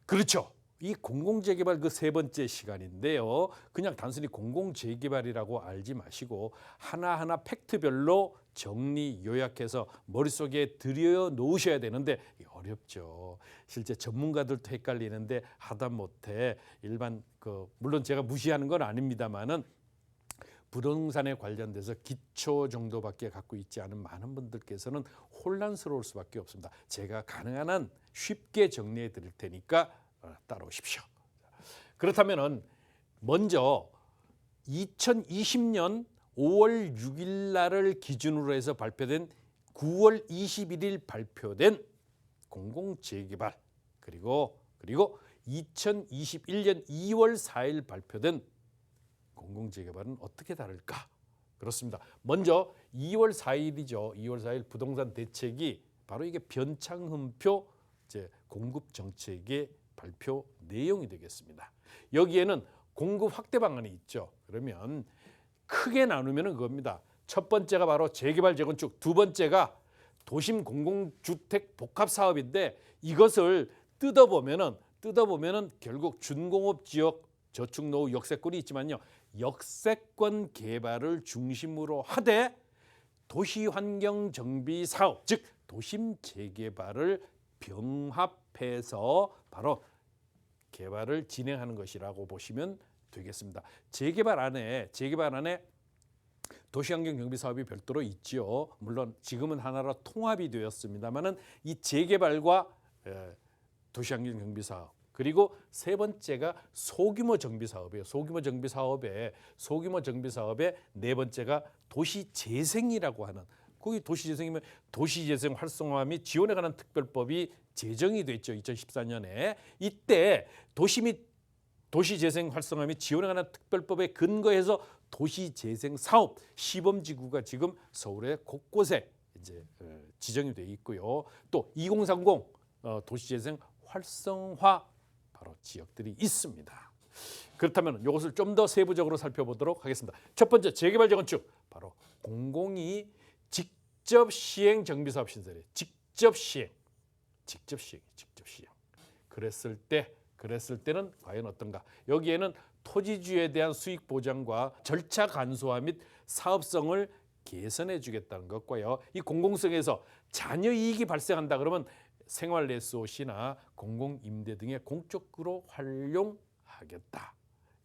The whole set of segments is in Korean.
그렇죠. 이 공공재개발 그 세 번째 시간인데요. 그냥 단순히 공공재개발이라고 알지 마시고 하나하나 팩트별로 정리 요약해서 머릿속에 들여 놓으셔야 되는데 어렵죠. 실제 전문가들도 헷갈리는데 하다못해 일반 물론 제가 무시하는 건 아닙니다만은 부동산에 관련돼서 기초 정도밖에 갖고 있지 않은 많은 분들께서는 혼란스러울 수밖에 없습니다. 제가 가능한 한 쉽게 정리해 드릴 테니까 따라오십시오. 그렇다면은 먼저 2020년 5월 6일 날을 기준으로 해서 발표된 9월 21일 발표된 공공재개발 그리고 2021년 2월 4일 발표된 공공재개발은 어떻게 다를까? 그렇습니다. 먼저 2월 4일이죠. 2월 4일 부동산 대책이 바로 이게 변창흠표 공급 정책의 발표 내용이 되겠습니다. 여기에는 공급 확대 방안이 있죠. 그러면 크게 나누면 그겁니다. 첫 번째가 바로 재개발 재건축, 두 번째가 도심 공공주택 복합 사업인데 이것을 뜯어보면은 결국 준공업 지역 저축 노후 역세권이 있지만요. 역세권 개발을 중심으로 하되 도시환경 정비 사업, 즉 도심 재개발을 병합해서 바로 개발을 진행하는 것이라고 보시면 되겠습니다. 재개발 안에 도시환경 정비 사업이 별도로 있죠. 물론 지금은 하나로 통합이 되었습니다만은 이 재개발과 도시환경 정비 사업 그리고 세 번째가 소규모 정비 사업이에요. 소규모 정비 사업의 네 번째가 도시재생이라고 하는 거기 도시재생이면 도시재생 활성화 및 지원에 관한 특별법이 제정이 됐죠. 2014년에 이때 도시재생 활성화 및 지원에 관한 특별법에 근거해서 도시재생 사업 시범지구가 지금 서울의 곳곳에 이제 지정이 돼 있고요. 또 2030 도시재생 활성화 바로 지역들이 있습니다. 그렇다면 이것을 좀 더 세부적으로 살펴보도록 하겠습니다. 첫 번째 재개발 재건축 바로 공공이 직접 시행 정비사업 신설이에요. 직접 시행. 그랬을 때는 과연 어떤가? 여기에는 토지주에 대한 수익 보장과 절차 간소화 및 사업성을 개선해 주겠다는 것과요. 이 공공성에서 자녀 이익이 발생한다 그러면 생활 SOC나 공공임대 등의 공적으로 활용하겠다.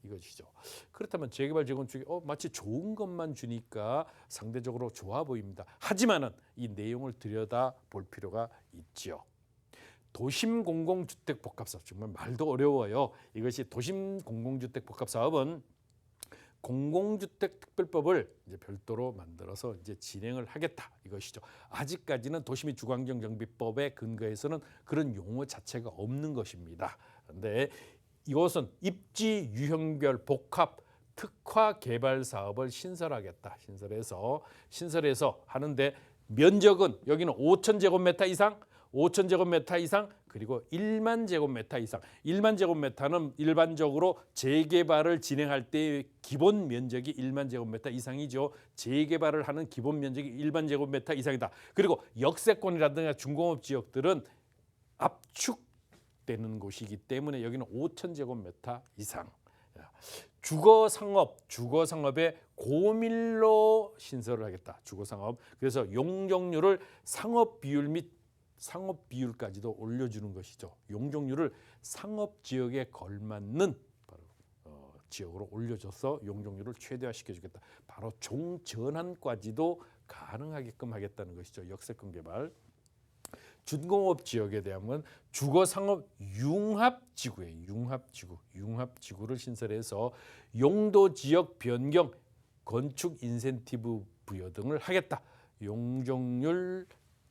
이것이죠. 그렇다면 재개발 재건축이 마치 좋은 것만 주니까 상대적으로 좋아 보입니다. 하지만은 이 내용을 들여다볼 필요가 있죠. 도심 공공주택 복합사업 정말 말도 어려워요. 이것이 도심 공공주택 복합사업은 공공주택 특별법을 이제 별도로 만들어서 이제 진행을 하겠다 이것이죠. 아직까지는 도시및 주거환경정비법에 근거해서는 그런 용어 자체가 없는 것입니다. 그런데 이것은 입지 유형별 복합 특화 개발 사업을 신설하겠다. 신설해서 하는데 면적은 여기는 5,000제곱미터 이상, 5,000제곱미터 이상 그리고 1만 제곱미터 이상. 1만 제곱미터는 일반적으로 재개발을 진행할 때 기본 면적이 1만 제곱미터 이상이죠. 재개발을 하는 기본 면적이 1만 제곱미터 이상이다. 그리고 역세권이라든가 중공업 지역들은 압축되는 곳이기 때문에 여기는 5,000제곱미터 이상. 주거상업의 고밀로 신설을 하겠다. 주거상업. 그래서 용적률을 상업 비율까지도 올려주는 것이죠. 용적률을 상업 지역에 걸맞는 바로 지역으로 올려줘서 용적률을 최대화시켜주겠다. 바로 종전환까지도 가능하게끔 하겠다는 것이죠. 역세권 개발. 준공업 지역에 대한 건 주거상업 융합지구예요. 융합지구를 신설해서 용도 지역 변경, 건축 인센티브 부여 등을 하겠다.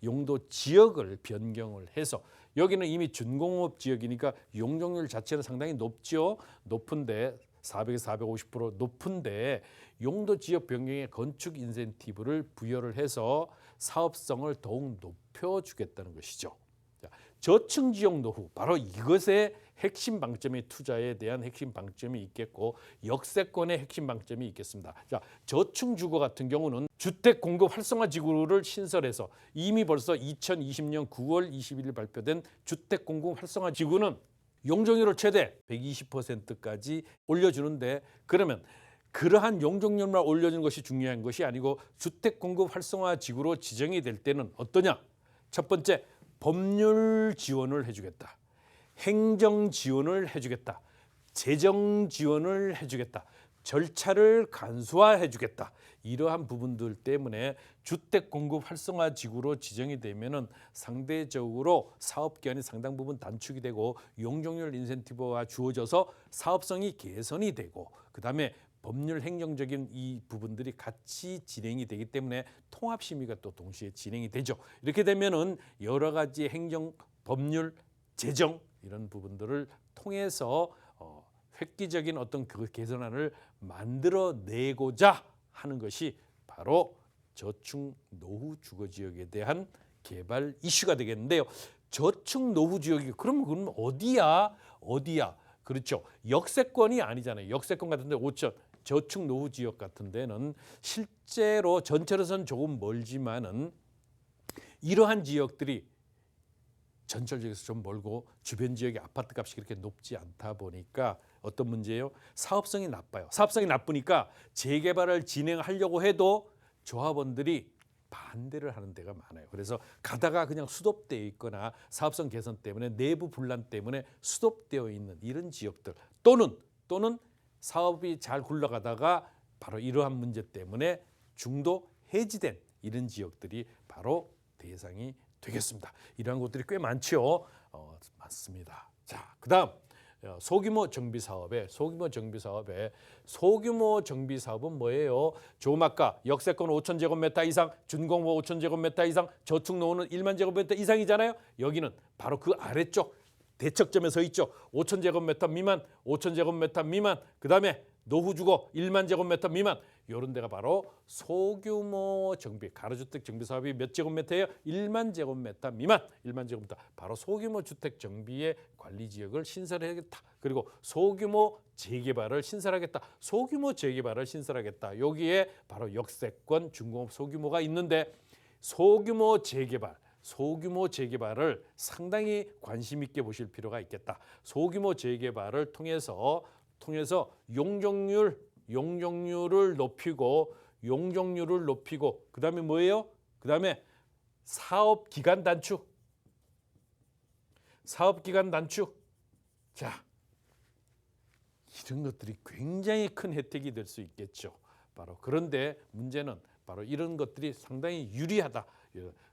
용도 지역을 변경을 해서 여기는 이미 준공업 지역이니까 용적률 자체는 상당히 높죠. 높은데 400에서 450% 높은데 용도 지역 변경에 건축 인센티브를 부여를 해서 사업성을 더욱 높여주겠다는 것이죠. 저층 지역 노후 바로 이것의 핵심 방점이 투자에 대한 핵심 방점이 있겠고 역세권의 핵심 방점이 있겠습니다. 저층 주거 같은 경우는 주택 공급 활성화 지구를 신설해서 이미 벌써 2020년 9월 21일 발표된 주택 공급 활성화 지구는 용적률을 최대 120%까지 올려주는데 그러면 그러한 용적률만 올려주는 것이 중요한 것이 아니고 주택 공급 활성화 지구로 지정이 될 때는 어떠냐? 첫 번째, 법률 지원을 해주겠다. 행정 지원을 해주겠다. 재정 지원을 해주겠다. 절차를 간소화해주겠다. 이러한 부분들 때문에 주택 공급 활성화 지구로 지정이 되면은 상대적으로 사업 기간이 상당 부분 단축이 되고 용적률 인센티브가 주어져서 사업성이 개선이 되고 그다음에 법률 행정적인 이 부분들이 같이 진행이 되기 때문에 통합 심의가 또 동시에 진행이 되죠. 이렇게 되면은 여러 가지 행정, 법률, 재정 이런 부분들을 통해서 획기적인 어떤 그 개선안을 만들어내고자 하는 것이 바로 저축 노후 주거 지역에 대한 개발 이슈가 되겠는데요. 저축 노후 지역이 그럼 어디야? 그렇죠. 역세권이 아니잖아요. 역세권 같은데 5천 저축 노후 지역 같은 데는 실제로 전철에서는 조금 멀지만은 이러한 지역들이 전철역에서 좀 멀고 주변 지역의 아파트 값이 그렇게 높지 않다 보니까 어떤 문제예요? 사업성이 나빠요. 사업성이 나쁘니까 재개발을 진행하려고 해도 조합원들이 반대를 하는 데가 많아요. 그래서 가다가 그냥 수도되어 있거나 사업성 개선 때문에 내부 분란 때문에 수도되어 있는 이런 지역들 또는 사업이 잘 굴러가다가 바로 이러한 문제 때문에 중도 해지된 이런 지역들이 바로 대상이 되겠습니다. 이러한 곳들이 꽤 많죠. 맞습니다. 자, 그다음 소규모 정비 사업은 뭐예요? 조금 아까 역세권 5,000제곱미터 이상, 준공업 5,000제곱미터 이상, 저축 노후는 1만 제곱미터 이상이잖아요. 여기는 바로 그 아래쪽 대척점에 서 있죠. 5,000제곱미터 미만, 5,000제곱미터 미만, 그다음에 노후 주거 1만 제곱미터 미만 이런 데가 바로 소규모 정비, 가로주택 정비 사업이 몇 제곱미터예요? 1만 제곱미터 미만, 1만 제곱미터. 바로 소규모 주택 정비의 관리 지역을 신설하겠다. 그리고 소규모 재개발을 신설하겠다. 여기에 바로 역세권, 중공업 소규모가 있는데 소규모 재개발을 상당히 관심 있게 보실 필요가 있겠다. 소규모 재개발을 통해서 용적률을 높이고 그다음에 뭐예요? 그다음에 사업 기간 단축. 자, 이런 것들이 굉장히 큰 혜택이 될 수 있겠죠. 바로 그런데 문제는 바로 이런 것들이 상당히 유리하다.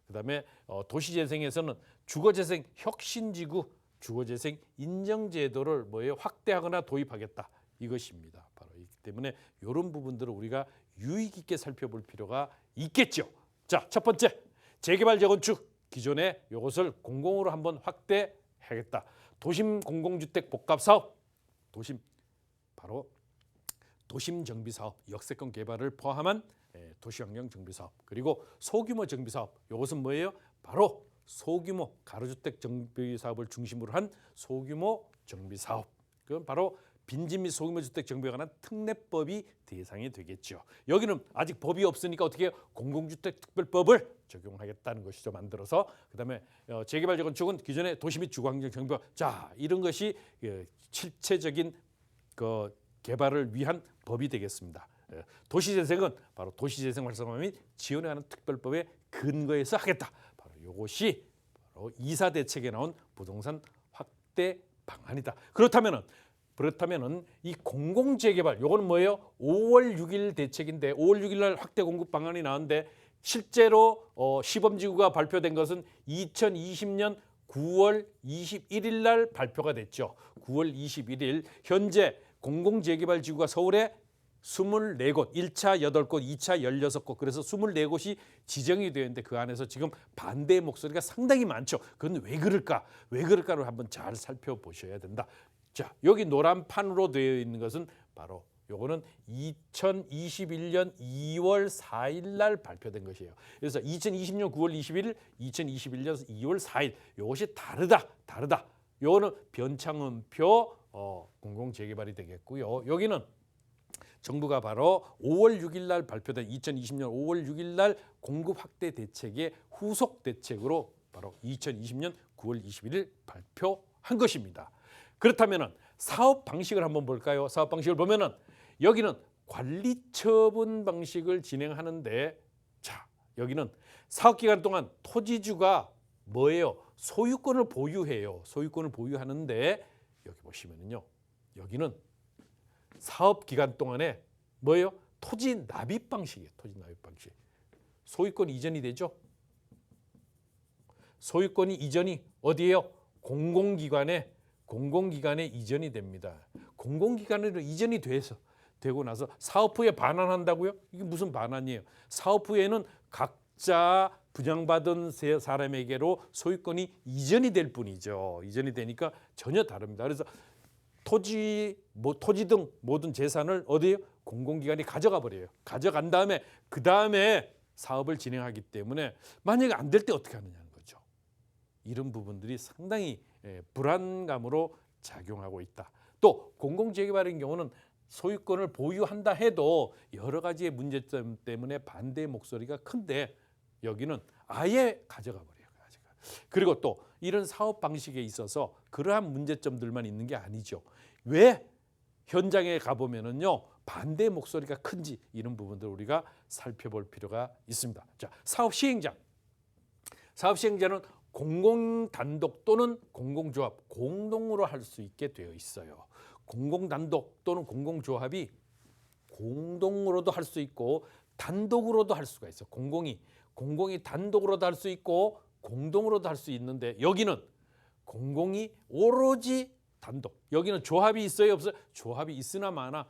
그다음에 도시재생에서는 주거재생 혁신지구, 주거재생 인정제도를 확대하거나 도입하겠다. 이것입니다. 바로 이기 때문에 이런 부분들을 우리가 유의 깊게 살펴볼 필요가 있겠죠. 자, 첫 번째, 재개발 재건축 기존에 이것을 공공으로 한번 확대하겠다. 도심 공공주택 복합 사업, 도심 정비 사업, 역세권 개발을 포함한 도시환경 정비 사업, 그리고 소규모 정비 사업. 이것은 뭐예요? 바로 소규모 가로주택 정비 사업을 중심으로 한 소규모 정비 사업. 그건 바로 빈집 및 소규모 주택 정비에 관한 특례법이 대상이 되겠죠. 여기는 아직 법이 없으니까 어떻게 해요? 공공주택 특별법을 적용하겠다는 것이죠. 만들어서. 그다음에 재개발 재건축은 기존의 도시 및 주거환경 정비와 자, 이런 것이 실체적인 그 개발을 위한 법이 되겠습니다. 도시재생은 바로 도시재생 활성화 및 지원에 관한 특별법의 근거에서 하겠다. 바로 이것이 바로 이사 대책에 나온 부동산 확대 방안이다. 그렇다면은 이 공공재개발 요거는 뭐예요? 5월 6일 대책인데 5월 6일 날 확대 공급 방안이 나왔는데 실제로 시범지구가 발표된 것은 2020년 9월 21일 날 발표가 됐죠. 9월 21일 현재 공공재개발 지구가 서울에 24곳, 1차 8곳, 2차 16곳, 그래서 24곳이 지정이 되어 있는데 그 안에서 지금 반대의 목소리가 상당히 많죠. 그건 왜 그럴까를 한번 잘 살펴보셔야 된다. 자, 여기 노란 판으로 되어 있는 것은 바로 요거는 2021년 2월 4일 날 발표된 것이에요. 그래서 2020년 9월 21일, 2021년 2월 4일 요것이 다르다. 요거는 변창흠표 공공재개발이 되겠고요. 여기는 정부가 바로 5월 6일 날 발표된 2020년 5월 6일 날 공급 확대 대책의 후속 대책으로 바로 2020년 9월 21일 발표한 것입니다. 그렇다면은 사업 방식을 한번 볼까요? 사업 방식을 보면은 여기는 관리 처분 방식을 진행하는데, 자, 여기는 사업 기간 동안 토지주가 뭐예요? 소유권을 보유해요. 소유권을 보유하는데 여기 보시면은요. 여기는 사업 기간 동안에 뭐예요? 토지 납입 방식이에요. 토지 납입 방식. 소유권 이전이 되죠. 소유권이 이전이 어디예요? 공공기관에 이전이 됩니다. 공공기관으로 이전이 되고 나서 사업 후에 반환한다고요? 이게 무슨 반환이에요? 사업 후에는 각자 분양받은 사람에게로 소유권이 이전이 될 뿐이죠. 이전이 되니까 전혀 다릅니다. 그래서 토지 등 모든 재산을 어디에요? 공공기관이 가져가 버려요. 가져간 다음에 그 다음에 사업을 진행하기 때문에 만약에 안 될 때 어떻게 하느냐는 거죠. 이런 부분들이 상당히 불안감으로 작용하고 있다. 또 공공재개발인 경우는 소유권을 보유한다 해도 여러 가지의 문제점 때문에 반대 목소리가 큰데 여기는 아예 가져가 버려요. 그리고 또 이런 사업 방식에 있어서 그러한 문제점들만 있는 게 아니죠. 왜 현장에 가보면은요 반대 목소리가 큰지 이런 부분들 우리가 살펴볼 필요가 있습니다. 자, 사업 시행자는 공공 단독 또는 공공조합 공동으로 할 수 있게 되어 있어요. 공공 단독 또는 공공조합이 공동으로도 할 수 있고 단독으로도 할 수가 있어요. 공공이 단독으로도 할 수 있고 공동으로도 할 수 있는데 여기는 공공이 오로지 단독. 여기는 조합이 있어요, 없어요? 조합이 있으나 마나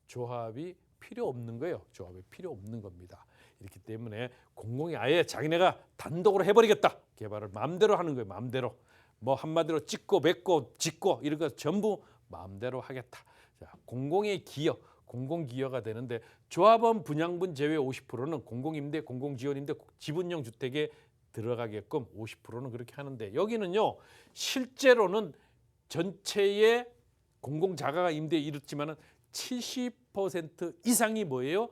조합이 필요 없는 거예요. 조합이 필요 없는 겁니다. 이렇기 때문에 공공이 아예 자기네가 단독으로 해버리겠다. 개발을 마음대로 하는 거예요. 마음대로. 뭐 한마디로 찍고 맺고 짓고 이런 거 전부 마음대로 하겠다. 자, 공공의 기여, 공공기여가 되는데 조합원 분양분 제외 50%는 공공임대, 공공지원임대, 지분형 주택에 들어가게끔 50%는 그렇게 하는데 여기는요 실제로는 전체의 공공자가가 임대에 이르지만은 70% 이상이 뭐예요?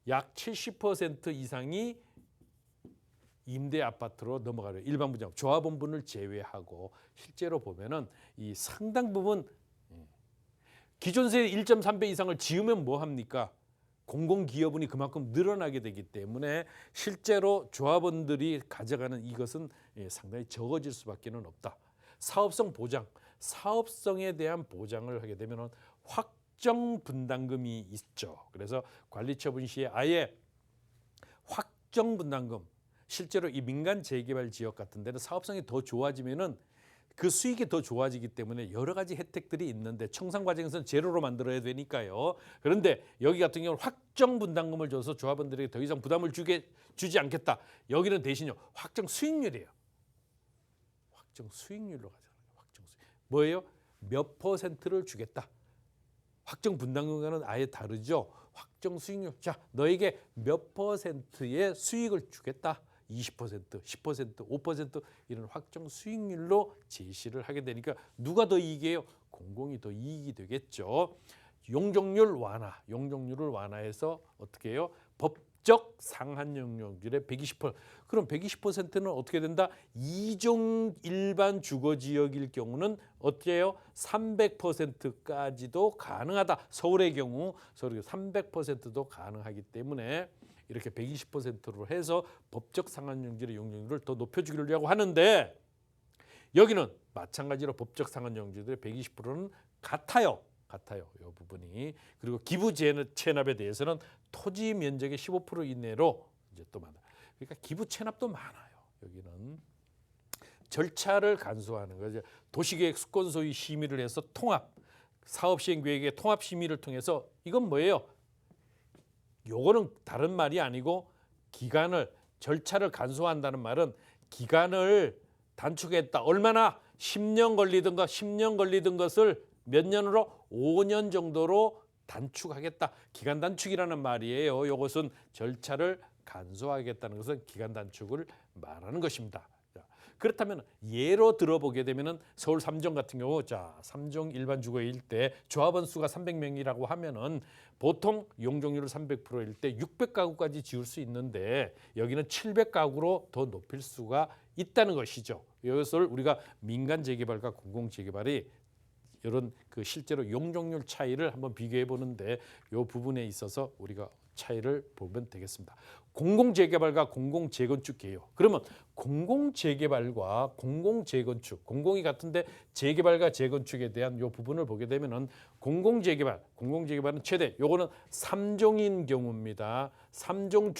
약 70% 이상이 임대 아파트로 넘어가요. 일반 분양 조합원분을 제외하고 실제로 보면은 이 상당 부분 기존세 1.3배 이상을 지으면 뭐 합니까? 공공기여분이 그만큼 늘어나게 되기 때문에 실제로 조합원들이 가져가는 이것은 상당히 적어질 수밖에는 없다. 사업성 보장, 사업성에 대한 보장을 하게 되면 확정 분담금이 있죠. 그래서 관리처분 시에 아예 확정 분담금, 실제로 이 민간 재개발 지역 같은 데는 사업성이 더 좋아지면은 그 수익이 더 좋아지기 때문에 여러 가지 혜택들이 있는데 청산 과정에서는 제로로 만들어야 되니까요. 그런데 여기 같은 경우는 확정 분담금을 줘서 조합원들에게 더 이상 부담을 주지 않겠다. 여기는 대신요 확정 수익률이에요. 확정 수익률로 가져가는 거예요. 확정 수익. 뭐예요? 몇 %를 주겠다. 확정 분담금과는 아예 다르죠. 확정 수익률. 자, 너에게 몇 %의 수익을 주겠다. 20%, 10%, 5% 이런 확정 수익률로 제시를 하게 되니까 누가 더 이익이에요? 공공이 더 이익이 되겠죠. 용적률을 완화해서 어떻게 해요? 법적 상한 용적률의 120%. 그럼 120%는 어떻게 된다? 이종 일반 주거 지역일 경우는 어떻게 해요? 300%까지도 가능하다. 서울의 경우 300%도 가능하기 때문에 이렇게 120%로 해서 법적 상한용적의 용적률을 더 높여주려고 하는데 여기는 마찬가지로 법적 상한용적의 120%는 같아요. 이 부분이. 그리고 기부 체납에 대해서는 토지 면적의 15% 이내로 이제 또 많아. 그러니까 기부 체납도 많아요. 여기는 절차를 간소화하는 거죠. 도시계획 수권 소유 심의를 해서 통합 사업 시행 계획의 통합 심의를 통해서 이건 뭐예요? 요거는 다른 말이 아니고 절차를 간소화한다는 말은 기간을 단축했다. 얼마나 10년 걸리던 것을 몇 년으로 5년 정도로 단축하겠다. 기간 단축이라는 말이에요. 이것은 절차를 간소화하겠다는 것은 기간 단축을 말하는 것입니다. 그렇다면 예로 들어보게 되면은 서울 3종 같은 경우 자 3종 일반 주거 일대 조합원 수가 300명이라고 하면은 보통 용적률을 300%일 때 600가구까지 지을 수 있는데 여기는 700가구로 더 높일 수가 있다는 것이죠. 이것을 우리가 민간 재개발과 공공 재개발이 이런 그 실제로 용적률 차이를 한번 비교해 보는데 이 부분에 있어서 우리가 차이를 보면 되겠습니다. 공공 재개발과 공공 재건축 개요. 그러면 공공 재개발과 공공 재건축, 공공이 같은데 재개발과 재건축에 대한 이 부분을 보게 되면은 공공 재개발은 최대 요거는 3종인 경우입니다. 3종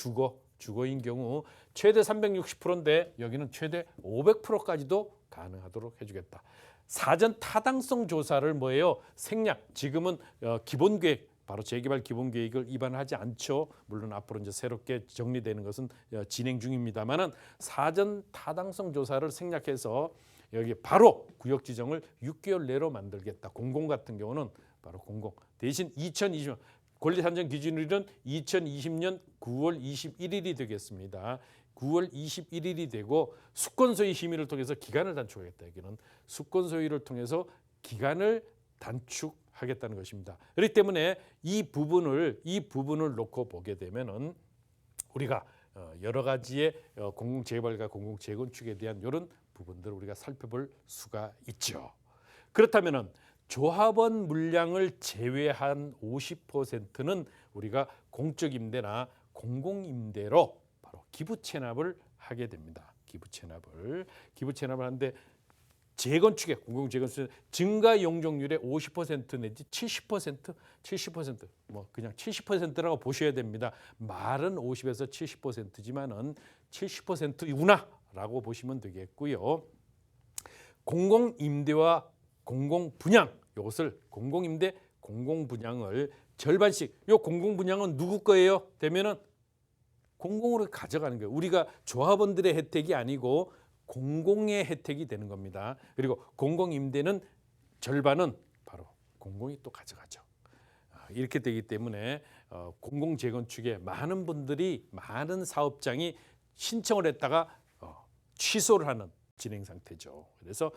주거인 경우 최대 360%인데 여기는 최대 500%까지도 가능하도록 해주겠다. 사전 타당성 조사를 뭐예요? 생략. 지금은 기본계획 바로 재개발 기본계획을 위반하지 않죠. 물론 앞으로 이제 새롭게 정리되는 것은 진행 중입니다만은 사전 타당성 조사를 생략해서 여기 바로 구역 지정을 6개월 내로 만들겠다. 공공 같은 경우는 바로 공공 대신 2020년 권리 산정 기준일은 2020년 9월 21일이 되겠습니다. 9월 21일이 되고 수권 소유 심의를 통해서 기간을 단축하겠다. 여기는 수권 소유를 통해서 기간을 단축하겠다는 것입니다. 그렇기 때문에 이 부분을 놓고 보게 되면은 우리가 여러 가지의 공공 재개발과 공공 재건축에 대한 이런 부분들을 우리가 살펴볼 수가 있죠. 그렇다면은 조합원 물량을 제외한 50%는 우리가 공적 임대나 공공 임대로 바로 기부 체납을 하게 됩니다. 기부 체납을 하는데 재건축에 공공 재건축 증가 용적률의 50% 내지 70% 뭐 그냥 70%라고 보셔야 됩니다. 말은 50에서 70%지만은 70%이구나라고 보시면 되겠고요. 공공 임대와 공공 분양 이것을 공공 임대, 공공 분양을 절반씩 요 공공 분양은 누구 거예요? 되면은 공공으로 가져가는 거예요. 우리가 조합원들의 혜택이 아니고 공공의 혜택이 되는 겁니다. 그리고 공공 임대는 절반은 바로 공공이 또 가져가죠. 이렇게 되기 때문에 공공 재건축에 많은 분들이 많은 사업장이 신청을 했다가 취소를 하는 진행 상태죠. 그래서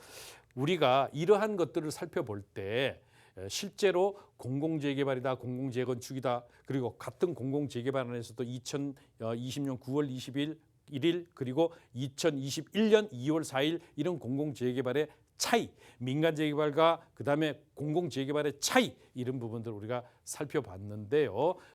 우리가 이러한 것들을 살펴볼 때 실제로 공공재개발이다, 공공재건축이다, 그리고 같은 공공재개발 안에서도 2020년 9월 21일 그리고 2021년 2월 4일 이런 공공재개발의 차이, 민간재개발과 그다음에 공공재개발의 차이 이런 부분들을 우리가 살펴봤는데요.